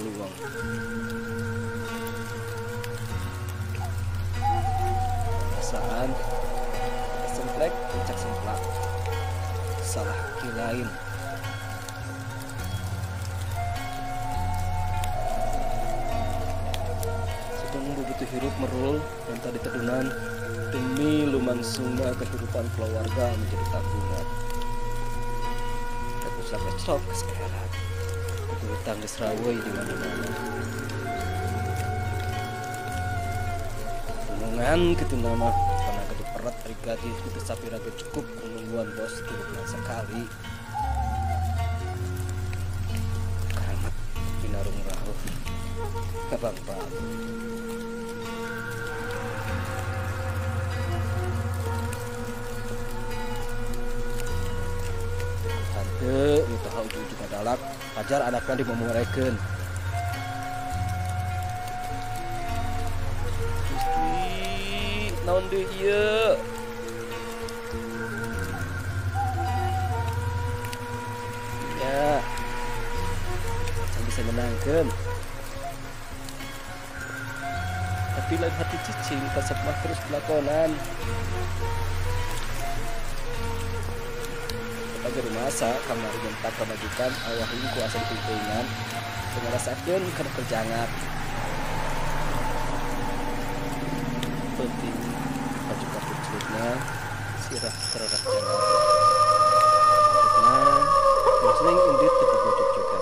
peluang. Perasaan semplek puncak semplak salah kilain. Sedang begitu hirup merul dan tadi tedunan demi lumangsungnya kehidupan keluarga menjadi tanggungan. Aku sampai cok sekarang hutang diserawai di mana-mana. Gunungan gitu nama karena gede perat rikadi itu sapi raga cukup penungguan bos bulan sekali. Keramat binarung rahu abang bang. Tante tahu ujung dalak ajar anaknya dimomoreken. Gusti naon deui ieu? Ya saya bisa menangkan, tapi lain hati cicing kasep mah terus kelakonan. Agar masa kamar jentak kebajikan awahing kuasa pimpinan merasakan karena kerjangat penting baju kartu celupnya sirah terhadap jalan karena muslim indit tapi bojok juga.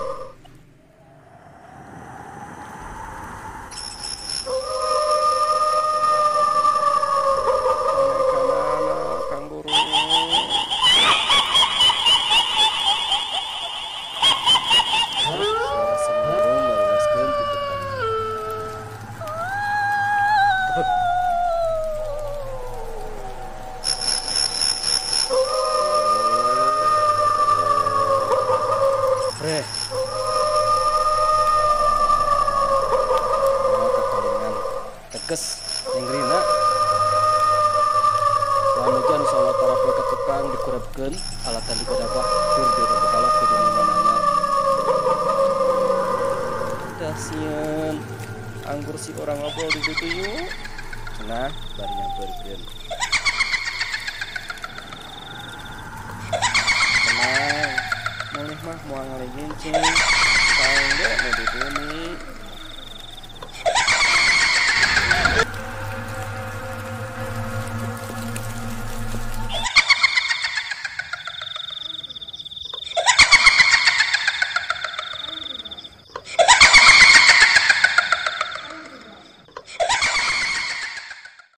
Tekes yang rina wanujan salat para pekat tukang dikurapkeun alatan di kadabah tur di bahalak ke mana-mana. Dasian anggur si orang ngobrol di situ yuk cenah bari nyamperkeun. Tenang, mulih mah moal ngalegeun cing. Paling ge nu dituni